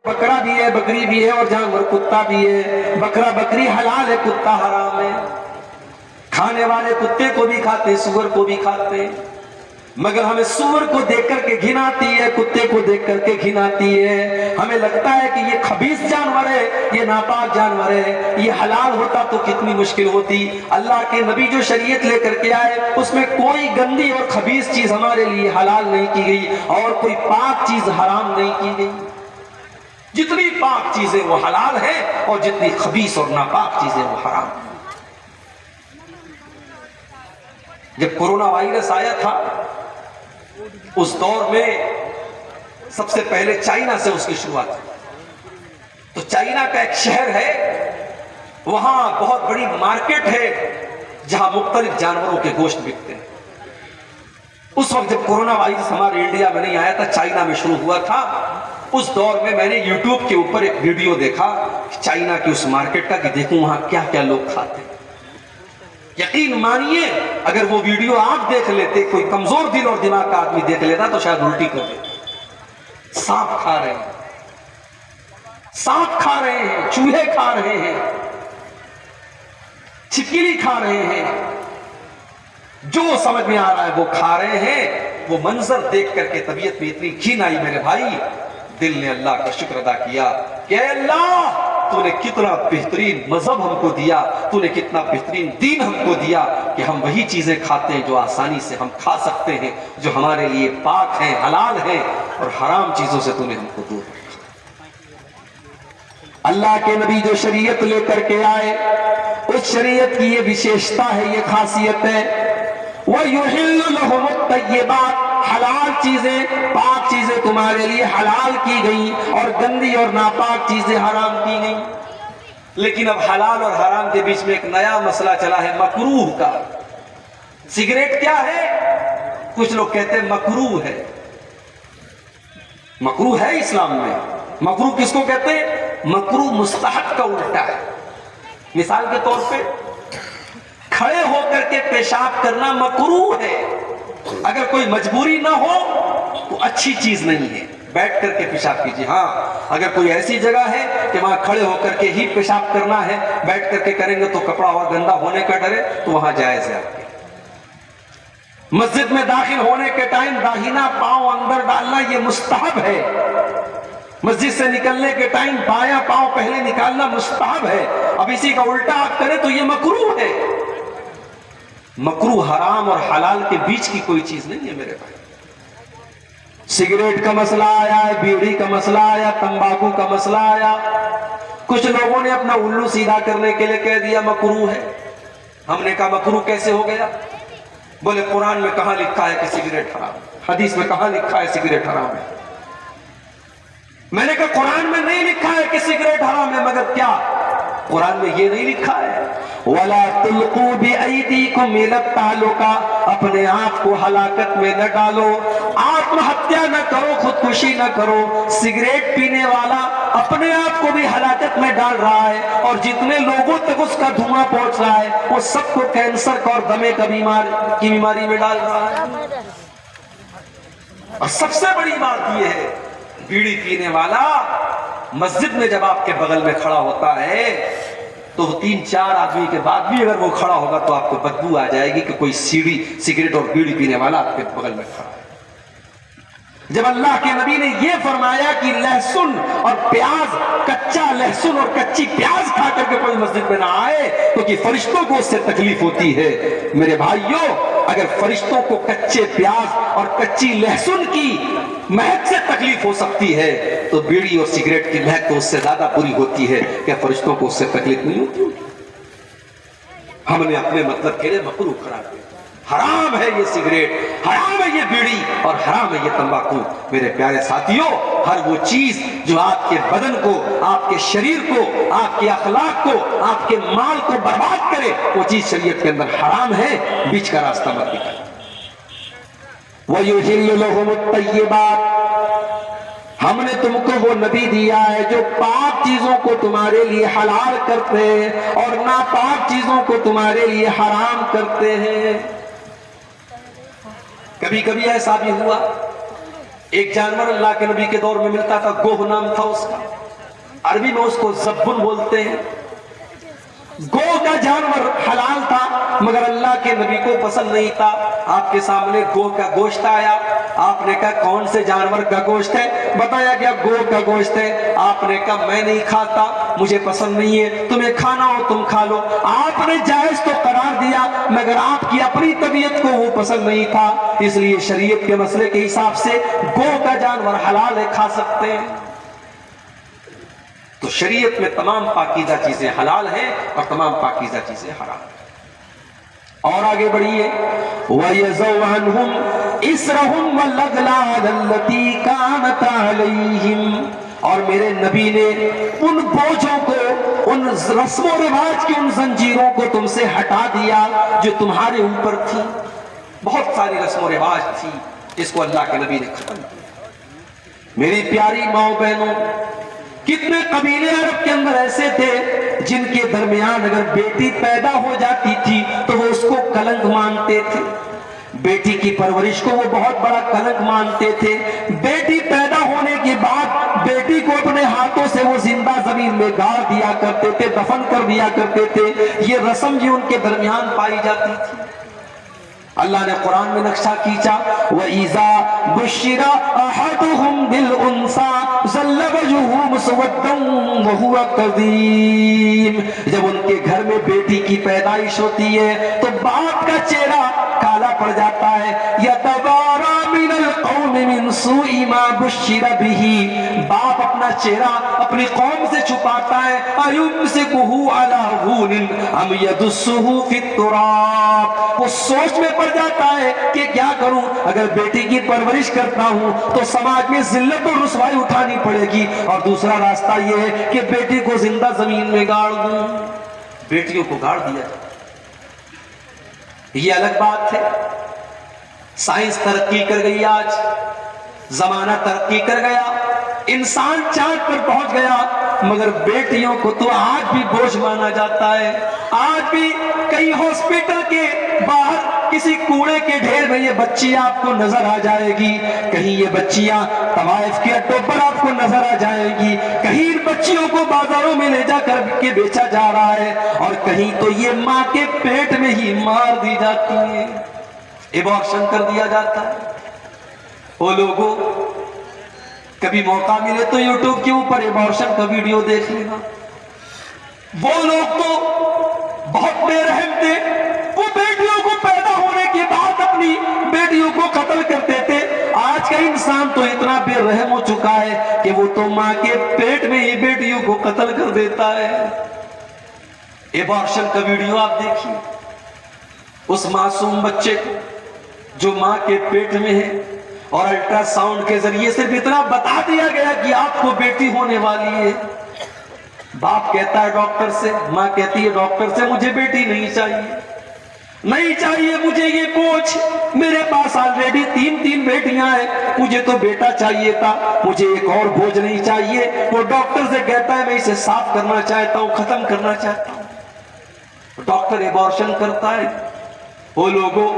بکرا بھی ہے، بکری بھی ہے، اور جانور کتا بھی ہے۔ بکرا بکری حلال ہے، کتا حرام ہے۔ کھانے والے کتے کو بھی کھاتے ہیں، سور کو بھی کھاتے ہیں، مگر ہمیں سور کو دیکھ کر کے گھن آتی ہے، کتے کو دیکھ کر کے گھن آتی ہے۔ ہمیں لگتا ہے کہ یہ خبیث جانور ہے، یہ ناپاک جانور ہے، یہ حلال ہوتا تو کتنی مشکل ہوتی۔ اللہ کے نبی جو شریعت لے کر کے آئے اس میں کوئی گندی اور خبیث چیز ہمارے لیے حلال نہیں کی گئی اور کوئی پاک چیز حرام نہیں کی گئی۔ جتنی پاک چیزیں وہ حلال ہیں اور جتنی خبیث اور ناپاک چیزیں وہ حرام ہیں۔ جب کورونا وائرس آیا تھا اس دور میں سب سے پہلے چائنا سے اس کی شروعات ہوئی۔ تو چائنا کا ایک شہر ہے، وہاں بہت بڑی مارکیٹ ہے جہاں مختلف جانوروں کے گوشت بکتے ہیں۔ اس وقت جب کورونا وائرس ہمارے انڈیا میں نہیں آیا تھا، چائنا میں شروع ہوا تھا، اس دور میں میں نے یوٹیوب کے اوپر ایک ویڈیو دیکھا چائنا کی اس مارکیٹ کا کہ دیکھوں وہاں کیا کیا لوگ کھاتے ہیں۔ یقین مانیے اگر وہ ویڈیو آپ دیکھ لیتے، کوئی کمزور دل اور دماغ کا آدمی دیکھ لیتا تو شاید الٹی کر دیتا۔ سانپ کھا رہے ہیں، سانپ کھا رہے ہیں، چوہے کھا رہے ہیں، چھپکلی کھا رہے ہیں، جو سمجھ میں آ رہا ہے وہ کھا رہے ہیں۔ وہ منظر دیکھ کر کے طبیعت میں اتنی گھن آئی میرے بھائی، دل نے اللہ کا شکر ادا کیا کہ اے اللہ تو نے کتنا بہترین مذہب ہم کو دیا، تو نے کتنا بہترین دین ہم کو دیا کہ ہم وہی چیزیں کھاتے ہیں جو آسانی سے ہم کھا سکتے ہیں، جو ہمارے لیے پاک ہیں، حلال ہیں، اور حرام چیزوں سے تو نے ہم کو دور رکھا۔ اللہ کے نبی جو شریعت لے کر کے آئے اس شریعت کی یہ وشیشتا ہے، یہ خاصیت ہے، وَيُحِلُّ لَهُمُ الطَّيِّبَاتِ، حلال چیزیں، پاک چیزیں تمہارے لیے حلال کی گئیں اور گندی اور ناپاک چیزیں حرام کی گئیں۔ لیکن اب حلال اور حرام کے بیچ میں ایک نیا مسئلہ چلا ہے، مکروہ کا۔ سگریٹ کیا ہے؟ کچھ لوگ کہتے ہیں مکروہ ہے۔ مکروہ ہے اسلام میں۔ مکروہ کس کو کہتے ہیں؟ مکروہ مستحب کا الٹا ہے۔ مثال کے طور پہ کھڑے ہو کر کے پیشاب کرنا مکروہ ہے۔ اگر کوئی مجبوری نہ ہو تو اچھی چیز نہیں ہے، بیٹھ کر کے پیشاب کیجیے۔ ہاں اگر کوئی ایسی جگہ ہے کہ وہاں کھڑے ہو کر کے ہی پیشاب کرنا ہے، بیٹھ کر کے کریں گے تو کپڑا اور گندا ہونے کا ڈر ہے، تو وہاں جائز ہے آپ کے۔ مسجد میں داخل ہونے کے ٹائم داہنا پاؤں اندر ڈالنا یہ مستحب ہے۔ مسجد سے نکلنے کے ٹائم بایاں پاؤں پہلے نکالنا مستحب ہے۔ اب اسی کا الٹا آپ کریں تو یہ مکروہ ہے۔ مکروہ حرام اور حلال کے بیچ کی کوئی چیز نہیں ہے میرے بھائی۔ سگریٹ کا مسئلہ آیا ہے، بیڑی کا مسئلہ آیا، تمباکو کا مسئلہ آیا، کچھ لوگوں نے اپنا الو سیدھا کرنے کے لیے کہہ دیا مکروہ ہے۔ ہم نے کہا مکروہ کیسے ہو گیا؟ بولے قرآن میں کہاں لکھا ہے کہ سگریٹ حرام ہے؟ حدیث میں کہاں لکھا ہے سگریٹ حرام ہے؟ میں نے کہا قرآن میں نہیں لکھا ہے کہ سگریٹ حرام ہے، مگر کیا قرآن میں یہ نہیں لکھا ہے وَلَا تُلْقُوا بِأَيْدِيكُمْ إِلَى التَّهْلُكَةِ، اپنے آپ کو ہلاکت میں نہ ڈالو، آتم ہتیا نہ کرو، خودکشی نہ کرو۔ سگریٹ پینے والا اپنے آپ کو بھی ہلاکت میں ڈال رہا ہے اور جتنے لوگوں تک اس کا دھواں پہنچ رہا ہے وہ سب کو کینسر اور دمے کی بیماری میں ڈال رہا ہے۔ اور سب سے بڑی بات یہ ہے، بیڑی پینے والا مسجد میں جب آپ کے بغل میں کھڑا ہوتا ہے تو 3-4 آدمی کے بعد بھی اگر وہ کھڑا ہوگا تو آپ کو بدبو آ جائے گی کہ کوئی سگریٹ اور بیڑی پینے والا آپ کے بغل میں کھڑا ہے۔ جب اللہ کے نبی نے یہ فرمایا کہ لہسن اور پیاز، کچا لہسن اور کچی پیاز کھا کر کے کوئی مسجد میں نہ آئے کیونکہ فرشتوں کو اس سے تکلیف ہوتی ہے، میرے بھائیوں اگر فرشتوں کو کچے پیاز اور کچی لہسن کی مہک سے تکلیف ہو سکتی ہے تو بیڑی اور سگریٹ کی مہک تو اس سے زیادہ بری ہوتی ہے، کیا فرشتوں کو اس سے تکلیف نہیں ہوتی؟ ہم نے اپنے مطلب کے لیے مکروہ قرار دیا۔ حرام ہے یہ سگریٹ، حرام ہے یہ بیڑی اور حرام ہے یہ تمباکو۔ میرے پیارے ساتھیوں، ہر وہ چیز جو آپ کے بدن کو، آپ کے شریر کو، آپ کے اخلاق کو، آپ کے مال کو برباد کرے وہ چیز شریعت کے اندر حرام ہے، بیچ کا راستہ مت نکالیں۔ وَيُحِلُّ لَهُمُ الطَّيِّبَاتِ، ہم نے تم کو وہ نبی دیا ہے جو پاک چیزوں کو تمہارے لیے حلال کرتے ہیں اور ناپاک چیزوں کو تمہارے لیے حرام کرتے ہیں۔ کبھی کبھی ایسا بھی ہوا ایک جانور اللہ کے نبی کے دور میں ملتا تھا، گوہ نام تھا اس کا، عربی میں اس کو زبن بولتے ہیں۔ گو کا جانور حلال تھا مگر اللہ کے نبی کو پسند نہیں تھا۔ آپ کے سامنے گو کا گوشت آیا، آپ نے کہا کون سے جانور کا گوشت ہے؟ بتایا گیا گو کا گوشت ہے۔ آپ نے کہا میں نہیں کھاتا، مجھے پسند نہیں ہے، تمہیں کھانا ہو تم کھا لو۔ آپ نے جائز تو قرار دیا مگر آپ کی اپنی طبیعت کو وہ پسند نہیں تھا، اس لیے شریعت کے مسئلے کے حساب سے گو کا جانور حلال ہے، کھا سکتے ہیں۔ تو شریعت میں تمام پاکیزہ چیزیں حلال ہیں اور تمام پاکیزہ چیزیں حرام ہیں۔ اور آگے بڑھیے، وَيَزَوْ عَنْهُمْ إِسْرَهُمْ وَالْأَغْلَالَ الَّتِي كَانَتْ عَلَيْهِمْ، اور میرے نبی نے ان بوجھوں کو، ان رسم و رواج کی ان زنجیروں کو تم سے ہٹا دیا جو تمہارے اوپر تھی۔ بہت ساری رسم و رواج تھی، اس کو اللہ کے نبی نے ختم کیا۔ میری پیاری ماؤں بہنوں، کتنے قبیلے عرب کے اندر ایسے تھے جن کے درمیان اگر بیٹی پیدا ہو جاتی تھی تو وہ اس کو کلنک مانتے تھے، بیٹی کی پرورش کو وہ بہت بڑا کلنک مانتے تھے۔ بیٹی پیدا ہونے کے بعد بیٹی کو اپنے ہاتھوں سے وہ زندہ زمین میں گاڑ دیا کرتے تھے، دفن کر دیا کرتے تھے۔ یہ رسم جو ان کے درمیان پائی جاتی تھی، اللہ نے قرآن میں نقشہ کھینچا، وَإِذَا بُشِّرَ أَحَدُهُمْ بِالْأُنْثَىٰ ظَلَّ وَجْهُهُ مُسْوَدًّا وَهُوَ كَظِيمٌ، جب ان کے گھر میں بیٹی کی پیدائش ہوتی ہے تو باپ کا چہرہ کالا پڑ جاتا ہے۔ يَتَوَارَىٰ مِنَ الْقَوْمِ مِنْ سُوءِ مَا بُشِّرَ بِهِ، باپ اپنا چہرہ اپنی قوم سے چھپاتا ہے۔ أَيُمْسِكُهُ عَلَىٰ هُونٍ أَمْ يَدُسُّهُ فِي التُّرَابِ، وہ سوچ میں پڑ جاتا ہے کہ کیا کروں، اگر بیٹی کی پرورش کرتا ہوں تو سماج میں ذلت اور رسوائی اٹھانی پڑے گی، اور دوسرا راستہ یہ ہے کہ بیٹی کو زندہ زمین میں گاڑ دوں۔ بیٹیوں کو گاڑ دیا جائے، یہ الگ بات ہے۔ سائنس ترقی کر گئی، آج زمانہ ترقی کر گیا، انسان چاند پر پہنچ گیا، مگر بیٹیوں کو تو آج بھی بوجھ مانا جاتا ہے۔ آج بھی کئی ہاسپٹل کے باہر کسی کوڑے کے ڈھیر میں یہ بچی آپ کو نظر آ جائے گی، کہیں یہ بچیاں طوائف کے اڈوں پر آپ کو نظر آ جائے گی، کہیں ان بچیوں کو بازاروں میں لے جا کر کے بیچا جا رہا ہے، اور کہیں تو یہ ماں کے پیٹ میں ہی مار دی جاتی ہے، ایبارشن کر دیا جاتا ہے۔ وہ لوگوں، کبھی موقع ملے تو یوٹیوب کے اوپر ایبارشن کا ویڈیو دیکھ لینا۔ وہ لوگ تو بہت بے رحم تھے، وہ بیٹیوں کو پیدا ہونے کے بعد اپنی بیٹیوں کو قتل کرتے تھے۔ آج کا انسان تو اتنا بے رحم ہو چکا ہے کہ وہ تو ماں کے پیٹ میں ہی بیٹیوں کو قتل کر دیتا ہے۔ ایبارشن کا ویڈیو آپ دیکھیے، اس معصوم بچے کو جو ماں کے پیٹ میں ہے، اور الٹرا ساؤنڈ کے ذریعے صرف اتنا بتا دیا گیا کہ آپ کو بیٹی ہونے والی ہے۔ باپ کہتا ہے ڈاکٹر سے، ماں کہتی ہے ڈاکٹر سے مجھے بیٹی نہیں چاہیے، نہیں چاہیے مجھے یہ بوجھ، میرے پاس آلریڈی تین بیٹیاں ہیں، مجھے تو بیٹا چاہیے تھا، مجھے ایک اور بوجھ نہیں چاہیے۔ وہ ڈاکٹر سے کہتا ہے میں اسے صاف کرنا چاہتا ہوں، ختم کرنا چاہتا ہوں۔ ڈاکٹر ایبارشن کرتا ہے۔ وہ لوگوں،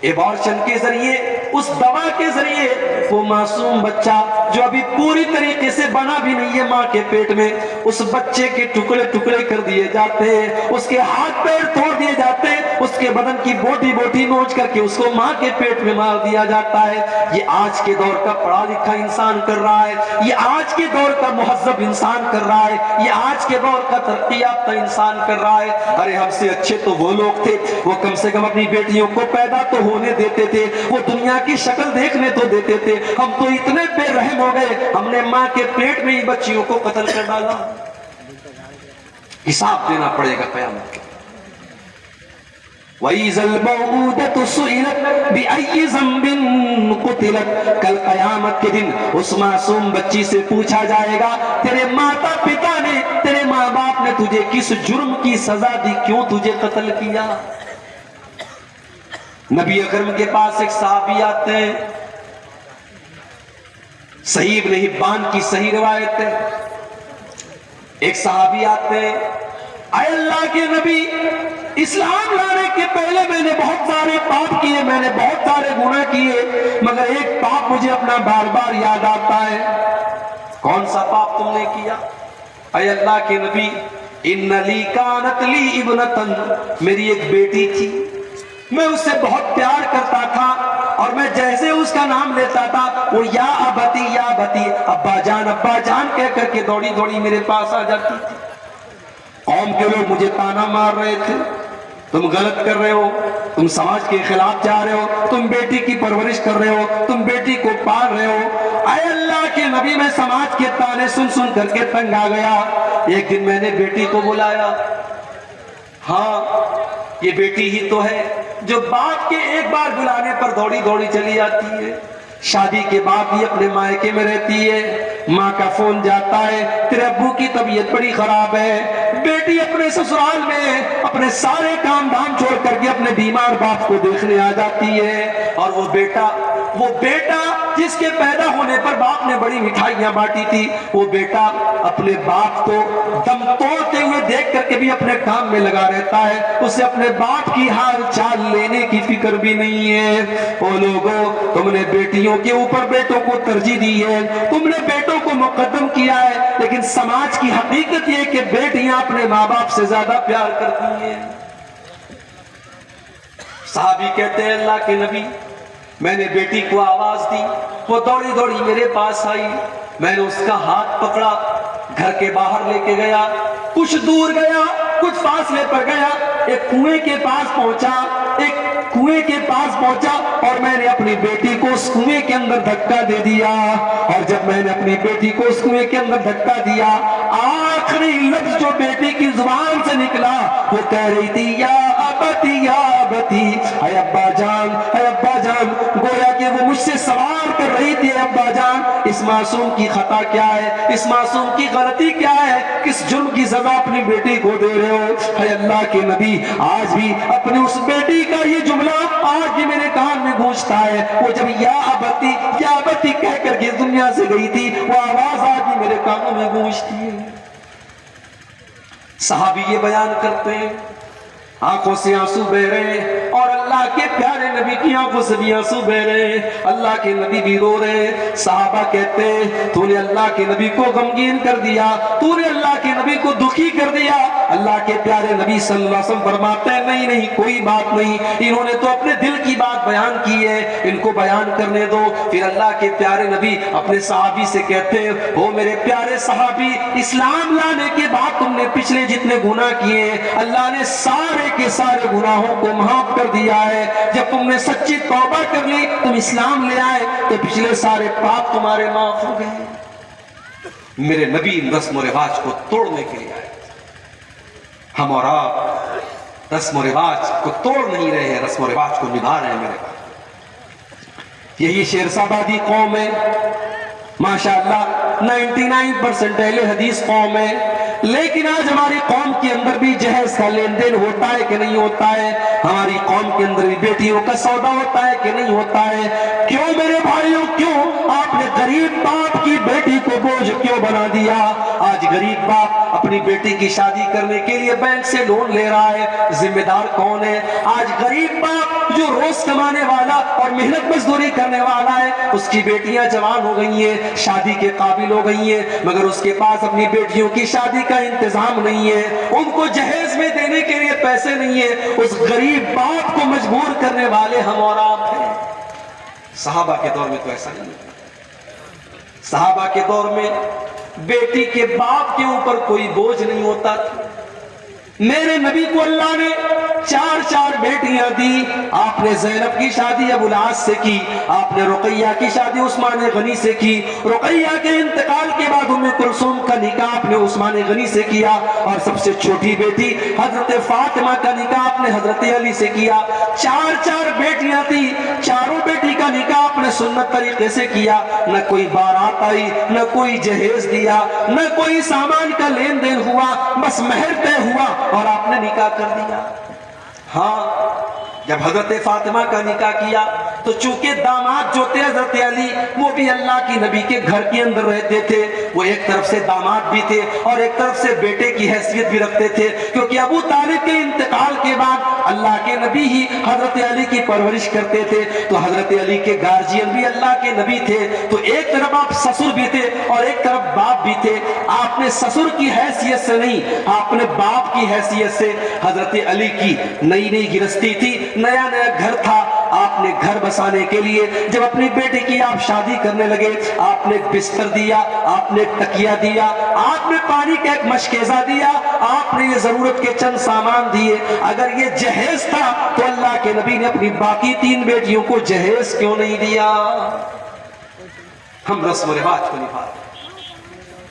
ایبارشن کے ذریعے، اس دوا کے ذریعے وہ معصوم بچہ جو ابھی پوری طریقے سے بنا بھی نہیں ہے ماں کے پیٹ میں، اس بچے کے ٹکڑے ٹکڑے کر دیے جاتے ہیں، اس کے ہاتھ پیر توڑ دیے جاتے ہیں، اس کے بدن کی بوٹی بوٹی نوچ کر کے اس کو ماں کے پیٹ میں مار دیا جاتا ہے۔ یہ آج کے دور کا پڑھا لکھا انسان کر رہا ہے، یہ آج کے دور کا مہذب انسان کر رہا ہے، یہ آج کے دور کا ترقی یافتہ انسان کر رہا ہے۔ ارے ہم سے اچھے تو وہ لوگ تھے، وہ کم سے کم اپنی بیٹیوں کو پیدا تو ہونے دیتے تھے، وہ دنیا کی شکل دیکھنے تو دیتے تھے۔ ہم تو اتنے بے رحم ہو گئے، ہم نے ماں کے پیٹ میں ہی بچیوں کو قتل کر ڈالا۔ حساب دینا پڑے گا قیامت کے۔ وَإِذَا الْمَوْءُودَةُ سُئِلَتْ بِأَيِّ ذَنبٍ قُتِلَتْ، کل قیامت کے دن اس معصوم بچی سے پوچھا جائے گا تیرے ماتا پتا نے، تیرے ماں باپ نے تجھے کس جرم کی سزا دی، کیوں تجھے قتل کیا؟ نبی اکرم کے پاس ایک صحابی آتے ہیں، صحیح ابن حبان کی صحیح روایت ہے، ایک صحابی آتے ہیں، اے اللہ کے نبی اسلام لانے کے پہلے میں نے بہت سارے پاپ کیے، میں نے بہت سارے گناہ کیے، مگر ایک پاپ مجھے اپنا بار بار یاد آتا ہے۔ کون سا پاپ تم نے کیا؟ اے اللہ کے نبی، ان لی کانت لی ابنتن، میری ایک بیٹی تھی، میں اس سے بہت پیار کرتا تھا، اور میں جیسے اس کا نام لیتا تھا وہ یا ابتی یا بتی، ابا جان کہہ کر کے دوڑی دوڑی میرے پاس آ جاتی تھی۔ قوم کے لوگ مجھے تانا مار رہے تھے، تم غلط کر رہے ہو، تم سماج کے خلاف جا رہے ہو، تم بیٹی کی پرورش کر رہے ہو، تم بیٹی کو پال رہے ہو۔ اے اللہ کے نبی، میں سماج کے تانے سن سن کر کے تنگ آ گیا۔ ایک دن میں نے بیٹی کو بلایا، ہاں یہ بیٹی ہی تو ہے جو باپ کے ایک بار بلانے پر دوڑی دوڑی چلی جاتی ہے، شادی کے بعد بھی اپنے مائکے میں رہتی ہے، ماں کا فون جاتا ہے تیرے ابو کی طبیعت بڑی خراب ہے، بیٹی اپنے سسرال میں اپنے سارے کام دھام چھوڑ کر کے اپنے بیمار باپ کو دیکھنے آ جاتی ہے، اور وہ بیٹا جس کے پیدا ہونے پر باپ نے بڑی مٹھائیاں بانٹی تھی، وہ بیٹا اپنے باپ کو دم توڑتے ہوئے دیکھ کر کے بھی اپنے کام میں لگا رہتا ہے، اسے اپنے باپ کی حال چال لینے کی فکر بھی نہیں ہے۔ او لوگوں، تم نے بیٹیوں کے اوپر بیٹوں کو ترجیح دی ہے، تم نے بیٹوں کو مقدم کیا ہے، لیکن سماج کی حقیقت یہ کہ بیٹیاں اپنے ماں باپ سے زیادہ پیار کرتی ہیں۔ صحابی کہتے ہیں اللہ کے نبی، میں نے بیٹی کو آواز دی، وہ دوڑی دوڑی میرے پاس آئی، میں نے اس کا ہاتھ پکڑا، گھر کے باہر لے کے گیا، کچھ دور گیا، کچھ فاصلے پر گیا، ایک کنویں کے پاس پہنچا، اور میں نے اپنی بیٹی کو اس کنویں کے اندر دھکا دے دیا، اور جب میں نے اپنی بیٹی کو اس کنویں کے اندر دھکا دیا، آخری لفظ جو بیٹی کی زبان سے نکلا وہ کہہ رہی تھی یا ابتی یا ابتی، اے ابا جان، اے ابا جان، گویا کہ وہ مجھ سے سوال کر رہی تھی، اے ابا جان اس معصوم کی خطا کیا ہے، اس معصوم کی غلطی کیا ہے، کس جرم کی سزا اپنی بیٹی کو دے رہے ہو۔ اے اللہ کے نبی، آج بھی اپنی اس بیٹی کا یہ جملہ آج بھی میرے کان میں گونجتا ہے، وہ جب یا ابتی کہہ کر کے دنیا سے گئی تھی، وہ آواز آج بھی میرے کانوں میں گونجتی ہے۔ صحابی یہ بیان کرتے ہیں، آنکھوں سے آنسو بہ رہے، اور اللہ کے پیارے نبی کی آنکھوں سے بھی آنسو بہ رہے، اللہ کے نبی بھی رو رہے۔ صحابہ کہتے ہیں تو نے اللہ کے نبی کو غمگین کر دیا، تو نے اللہ کے نبی کو دکھی کر دیا۔ اللہ کے پیارے نبی صلی اللہ علیہ وسلم فرماتے ہیں نہیں کوئی بات نہیں، انہوں نے تو اپنے دل کی بات بیان کی ہے، ان کو بیان کرنے دو۔ پھر اللہ کے پیارے نبی اپنے صحابی سے کہتے ہیں او میرے پیارے صحابی، اسلام لانے کے بعد تم نے پچھلے جتنے گناہ کیے ہیں اللہ نے سارے کے سارے گناہوں کو معاف کر دیا ہے، جب تم نے سچی توبہ کر لی، تم اسلام لے آئے تو پچھلے سارے پاپ تمہارے معاف ہو گئے۔ میرے نبی رسم و رواج کو توڑنے کے لیے آئے، ہم اور آپ رسم و رواج کو توڑ نہیں رہے ہیں، رسم و رواج کو نبھا رہے ہیں۔ میرے پاس یہی شیرسابادی قوم ہے، ماشاءاللہ 99% اہل حدیث قوم ہے، لیکن آج ہماری قوم کے اندر بھی جہیز کا لین دین ہوتا ہے کہ نہیں ہوتا ہے؟ ہماری قوم کے اندر بھی بیٹیوں کا سودا ہوتا ہے کہ نہیں ہوتا ہے؟ کیوں میرے بھائیوں، کیوں آپ نے غریب باپ کی بیٹی کو بوجھ کیوں بنا دیا؟ آج غریب باپ اپنی بیٹی کی شادی کرنے کے لیے بینک سے لون لے رہا ہے، ذمہ دار کون ہے؟ آج غریب باپ جو روز کمانے والا اور محنت مزدوری کرنے والا ہے، اس کی بیٹیاں جوان ہو گئی ہیں، شادی کے قابل ہو گئی ہیں، مگر اس کے پاس اپنی بیٹیوں کی شادی کا انتظام نہیں ہے، ان کو جہیز میں دینے کے لیے پیسے نہیں ہے، اس غریب باپ کو مجبور کرنے والے ہم اور آپ ہیں۔ صحابہ کے دور میں تو ایسا نہیں ہے، صحابہ کے دور میں بیٹی کے باپ کے اوپر کوئی بوجھ نہیں ہوتا تھا۔ میرے نبی کو اللہ نے چار بیٹیاں دی، آپ نے زینب کی شادی ابو العاص سے کی، آپ نے رقیہ کی شادی عثمان غنی سے کی، رقیہ کے انتقال کے بعد ام کلثوم کا نکاح آپ نے عثمان غنی سے کیا، اور سب سے چھوٹی بیٹی حضرت فاطمہ کا نکاح آپ نے حضرت علی سے کیا۔ چار بیٹیاں تھی، چاروں بیٹی کا نکاح آپ نے سنت طریقے سے کیا، نہ کوئی بارات آئی، نہ کوئی جہیز دیا، نہ کوئی سامان کا لین دین ہوا، بس مہر طے ہوا اور آپ نے نکاح کر دیا۔ ہاں، جب حضرت فاطمہ کا نکاح کیا تو چونکہ داماد جو تھے حضرت علی وہ بھی اللہ کی نبی کے گھر کے اندر رہتے تھے، وہ ایک طرف سے داماد بھی تھے اور ایک طرف سے بیٹے کی حیثیت بھی رکھتے تھے، کیونکہ ابو طالب کے انتقال کے بعد اللہ کے نبی ہی حضرت علی کی پرورش کرتے تھے، تو حضرت علی کے گارجین بھی اللہ کے نبی تھے، تو ایک طرف آپ سسر بھی تھے اور ایک طرف باپ بھی تھے۔ آپ نے سسر کی حیثیت سے نہیں، آپ نے باپ کی حیثیت سے، حضرت علی کی نئی نئی گرستی تھی، نیا نیا گھر تھا، آپ نے گھر بسانے کے لیے جب اپنی بیٹی کی آپ شادی کرنے لگے، آپ نے بستر دیا، آپ نے تکیہ دیا، آپ نے پانی کا ایک مشکیزہ دیا، آپ نے یہ ضرورت کے چند سامان دیے۔ اگر یہ جہیز تھا تو اللہ کے نبی نے اپنی باقی 3 بیٹیوں کو جہیز کیوں نہیں دیا؟ ہم رسم و رواج کو نبھا رہے ہیں،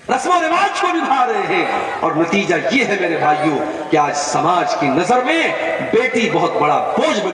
رسم و رواج کو نبھا رہے ہیں، اور نتیجہ یہ ہے میرے بھائیوں کہ آج سماج کی نظر میں بیٹی بہت بڑا بوجھ